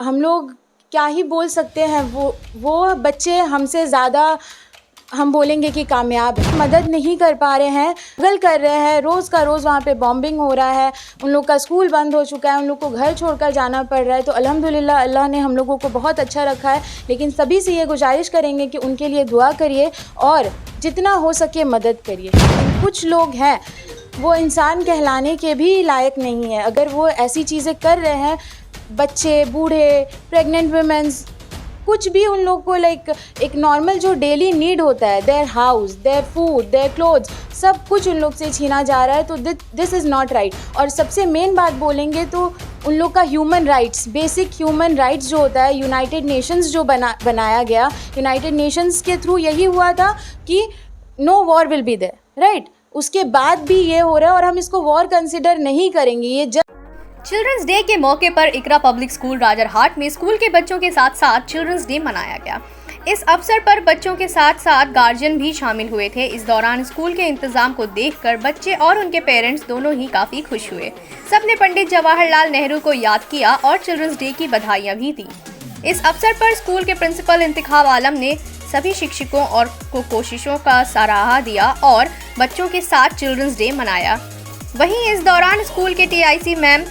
हम लोग क्या ही बोल सकते हैं, वो बच्चे हमसे ज़्यादा हम बोलेंगे कि कामयाब है, मदद नहीं कर पा रहे हैं, स्ट्रगल कर रहे हैं, रोज़ का रोज़ वहाँ पे बॉम्बिंग हो रहा है, उन लोग का स्कूल बंद हो चुका है, उन लोग को घर छोड़कर जाना पड़ रहा है। तो अल्हम्दुलिल्लाह अल्लाह ने हम लोगों को बहुत अच्छा रखा है, लेकिन सभी से ये गुजारिश करेंगे कि उनके लिए दुआ करिए और जितना हो सके मदद करिए। कुछ लोग हैं वो इंसान कहलाने के भी लायक नहीं है, अगर वो ऐसी चीज़ें कर रहे हैं, बच्चे, बूढ़े, प्रेग्नेंट वुमेन्स, कुछ भी उन लोग को एक नॉर्मल जो डेली नीड होता है, their house, their food, their clothes, सब कुछ उन लोग से छीना जा रहा है। तो दिस इज़ नॉट राइट। और सबसे मेन बात बोलेंगे तो उन लोग का human rights, basic human rights जो होता है, यूनाइटेड नेशंस जो बनाया गया, यूनाइटेड नेशंस के थ्रू यही हुआ था कि no war will be there, right. उसके बाद भी ये हो रहा है और हम इसको वॉर कंसिडर नहीं करेंगे। ये चिल्ड्रंस डे के मौके पर इकरा पब्लिक स्कूल राजरहाट में स्कूल के बच्चों के साथ साथ चिल्ड्रंस डे मनाया गया। इस अवसर पर बच्चों के साथ साथ गार्जियन भी शामिल हुए थे। इस दौरान स्कूल के इंतजाम को देखकर बच्चे और उनके पेरेंट्स दोनों ही काफ़ी खुश हुए। सबने पंडित जवाहरलाल नेहरू को याद किया और चिल्ड्रंस डे की बधाइयाँ भी दी। इस अवसर पर स्कूल के प्रिंसिपल इंतखाब आलम ने सभी शिक्षकों और कोशिशों का सराहा दिया और बच्चों के साथ चिल्ड्रंस डे मनाया। वहीं इस दौरान स्कूल के टीआईसी मैम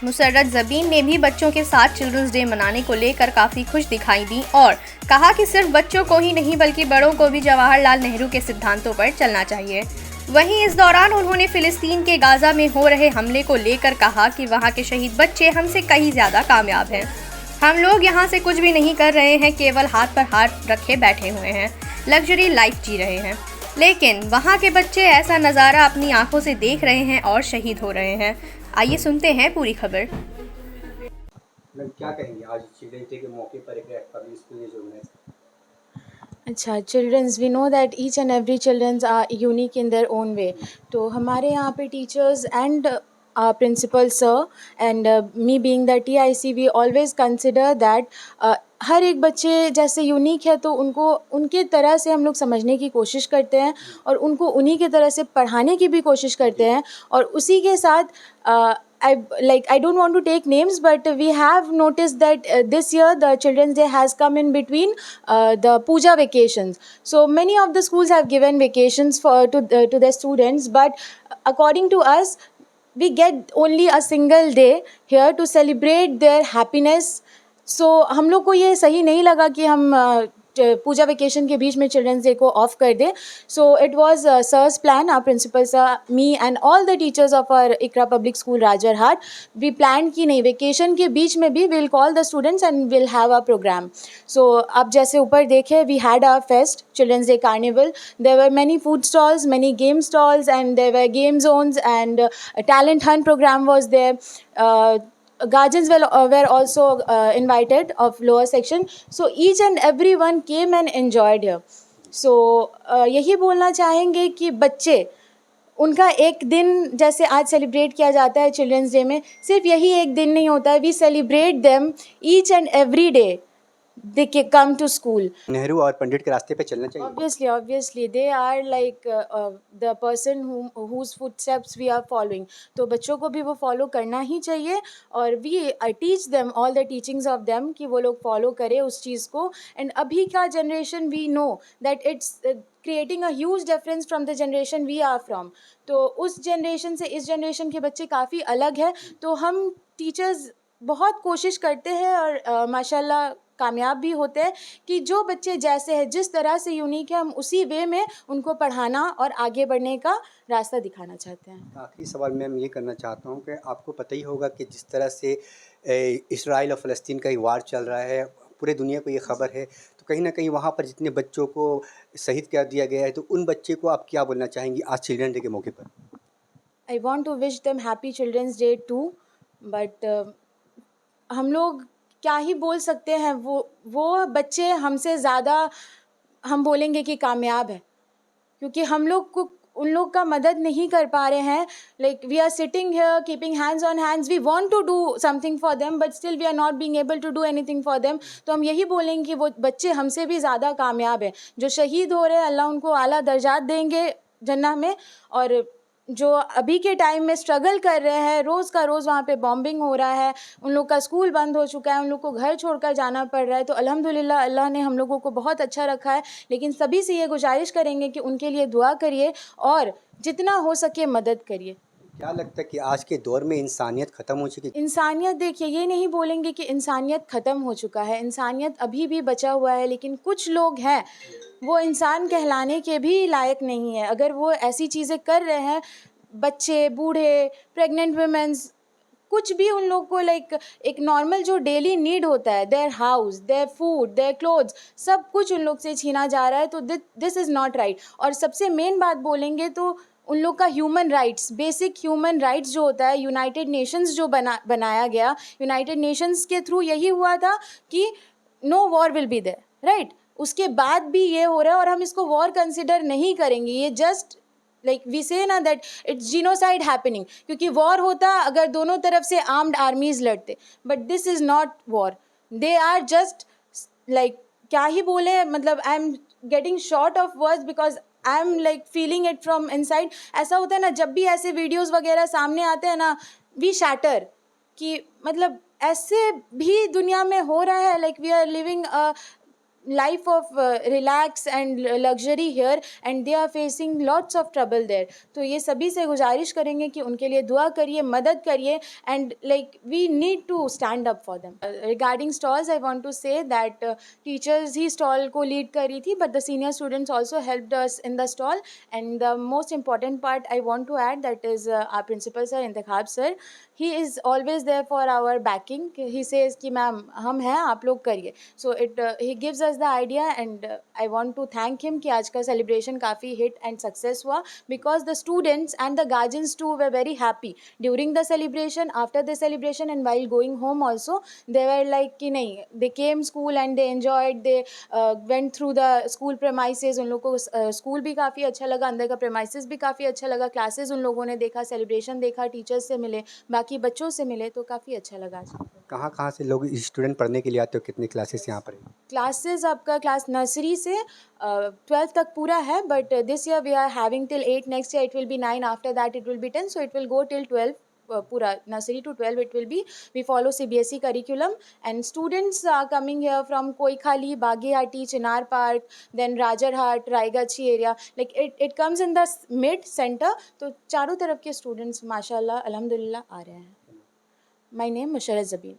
मुसर्रत ज़बीन ने भी बच्चों के साथ चिल्ड्रंस डे मनाने को लेकर काफ़ी खुश दिखाई दी और कहा कि सिर्फ बच्चों को ही नहीं बल्कि बड़ों को भी जवाहरलाल नेहरू के सिद्धांतों पर चलना चाहिए। वहीं इस दौरान उन्होंने फ़िलिस्तीन के गाज़ा में हो रहे हमले को लेकर कहा कि वहां के शहीद बच्चे हमसे कहीं ज़्यादा कामयाब हैं। हम लोग यहाँ से कुछ भी नहीं कर रहे हैं, केवल हाथ पर हाथ रखे बैठे हुए हैं, लग्जरी लाइफ जी रहे हैं, लेकिन वहाँ के बच्चे ऐसा नज़ारा अपनी आंखों से देख रहे हैं और शहीद हो रहे हैं। आइए सुनते हैं पूरी खबर। क्या कहेंगे आज चिल्ड्रंस डे के मौके पर एक पब्लिक स्कूल ने जो अच्छा, childrens, we know that each and every childrens are unique in their own way. तो हमारे यहाँ पे teachers and principal sir and me being the TIC, we always consider that हर एक बच्चे जैसे यूनिक है तो उनको उनके तरह से हम लोग समझने की कोशिश करते हैं और उनको उन्हीं के तरह से पढ़ाने की भी कोशिश करते हैं। और उसी के साथ I don't want to take names, but we have noticed that this year the Children's Day has come in between the puja vacations. So many of the schools have given vacations to their students, but according to us, we get only a single day here to celebrate their happiness. So हम लोग को ये सही नहीं लगा कि हम पूजा vacation के बीच में चिल्ड्रंस डे को ऑफ कर दें। So it was sir's plan, our principal sir, me and all the teachers of our Iqra public school Rajarhat, we plan कि नहीं, वेकेशन के बीच में भी will call the students and will have a program. So आप जैसे ऊपर देखे, we had a fest, children's day carnival, there were many food stalls, many game stalls and there were game zones and talent hunt program was there. Guardians were also invited of lower section, so each and everyone came and enjoyed here. So यही बोलना चाहेंगे कि बच्चे, उनका एक दिन जैसे आज सेलिब्रेट किया जाता है चिल्ड्रंस डे में, सिर्फ यही एक दिन नहीं होता है, we celebrate them each and every day they come to school. Nehru और पंडित के रास्ते पे चलना चाहिए। Obviously they are like the person whose footsteps we are following. तो बच्चों को भी वो फॉलो करना ही चाहिए और I teach them all the teachings of them कि वो लोग फॉलो करें उस चीज़ को। एंड अभी का generation, we know that it's creating a huge difference from the generation we are from. तो उस जनरेशन से इस जनरेशन के बच्चे काफ़ी अलग है। तो हम टीचर्स बहुत कोशिश करते हैं और माशाल्लाह कामयाब भी होते हैं कि जो बच्चे जैसे हैं, जिस तरह से यूनिक है, हम उसी वे में उनको पढ़ाना और आगे बढ़ने का रास्ता दिखाना चाहते हैं। आखिरी सवाल मैम ये करना चाहता हूँ कि आपको पता ही होगा कि जिस तरह से इसराइल और फ़लस्तीन का वार चल रहा है, पूरे दुनिया को ये ख़बर है, तो कहीं ना कहीं वहाँ पर जितने बच्चों को शहीद कर दिया गया है, तो उन बच्चे को आप क्या बोलना चाहेंगी आज चिल्ड्रन डे के मौके पर? I want to wish them happy children's day too, but हम लोग क्या ही बोल सकते हैं, वो बच्चे हमसे ज़्यादा हम बोलेंगे कि कामयाब है, क्योंकि हम लोग को उन लोग का मदद नहीं कर पा रहे हैं। Like we are sitting here keeping hands on hands, we want to do something for them but still we are not being able to do anything for them. तो हम यही बोलेंगे कि वो बच्चे हमसे भी ज़्यादा कामयाब हैं। जो शहीद हो रहे हैं, अल्लाह उनको आला दर्जात देंगे जन्नत में, और जो अभी के टाइम में स्ट्रगल कर रहे हैं, रोज़ का रोज़ वहाँ पे बॉम्बिंग हो रहा है, उन लोग का स्कूल बंद हो चुका है, उन लोग को घर छोड़कर जाना पड़ रहा है। तो अल्हम्दुलिल्लाह अल्लाह ने हम लोगों को बहुत अच्छा रखा है, लेकिन सभी से ये गुजारिश करेंगे कि उनके लिए दुआ करिए और जितना हो सके मदद करिए। क्या लगता है कि आज के दौर में इंसानियत ख़त्म हो चुकी है? इंसानियत, देखिए ये नहीं बोलेंगे कि इंसानियत ख़त्म हो चुका है, इंसानियत अभी भी बचा हुआ है, लेकिन कुछ लोग हैं वो इंसान कहलाने के भी लायक नहीं है। अगर वो ऐसी चीज़ें कर रहे हैं, बच्चे, बूढ़े, प्रेग्नेंट वुमेन्स, कुछ भी उन लोग को लाइक एक नॉर्मल जो डेली नीड होता है, their house, their food, their clothes, सब कुछ उन लोग से छीना जा रहा है। तो दिस इज़ नॉट राइट। और सबसे मेन बात बोलेंगे तो उन लोग का human rights, basic human rights जो होता है, यूनाइटेड नेशंस जो बनाया गया, यूनाइटेड नेशंस के थ्रू यही हुआ था कि no war will be there, right. उसके बाद भी ये हो रहा है और हम इसको वॉर कंसिडर नहीं करेंगे। ये जस्ट लाइक वी से ना दैट इट्स जीनोसाइड हैपनिंग, क्योंकि वॉर होता अगर दोनों तरफ से आर्म्ड आर्मीज लड़ते, but this is not war. They are just like, क्या ही बोले, मतलब I am getting short of words because I am like feeling it from inside. ऐसा होता है ना, जब भी ऐसे वीडियोज़ वगैरह सामने आते हैं ना, वी शैटर कि मतलब ऐसे भी दुनिया में हो रहा है। Like we are living a life of relax and luxury here and they are facing lots of trouble there. तो ये सभी से गुजारिश करेंगे कि उनके लिए दुआ करिए, मदद करिए, and like we need to stand up for them. Regarding stalls, I want to say that teachers he stall को lead करी थी, but the senior students also helped us in the stall. And the most important part I want to add, that is our principal sir इंतखाब sir, he is always there for our backing. He says कि ma'am हम हैं, आप लोग करिए. So he gives us the idea and I want to thank him कि आज का celebration काफ़ी hit and success हुआ, because the students and the guardians too were very happy during the celebration, after the celebration and while going home also. They were like कि नहीं, they came school and they enjoyed, they went through the school premises. उन लोग को school भी काफ़ी अच्छा लगा, अंदर का premises भी काफ़ी अच्छा लगा, क्लासेस उन लोगों ने देखा, सेलिब्रेशन देखा, टीचर्स से मिले, बाकी बच्चों से मिले, तो काफ़ी अच्छा लगा। कहाँ से लोग स्टूडेंट पढ़ने के लिए आते हो? कितनी क्लासेस यहाँ पर हैं? क्लासेस आपका क्लास नर्सरी से 12th तक पूरा है, but this year we are having till 8, next year it will be 9, after that it will be 10, so it will go till 12. पूरा nursery to 12 it will be. We follow CBSE curriculum and students are coming here from Koikhali, Baghehati, Chinar Park, then Rajarhat, Raigachi area. Like it comes in the mid center. तो चारों तरफ के students माशाल्लाह अल्हम्दुलिल्लाह आ रहे हैं. My name Musharrat Zabin.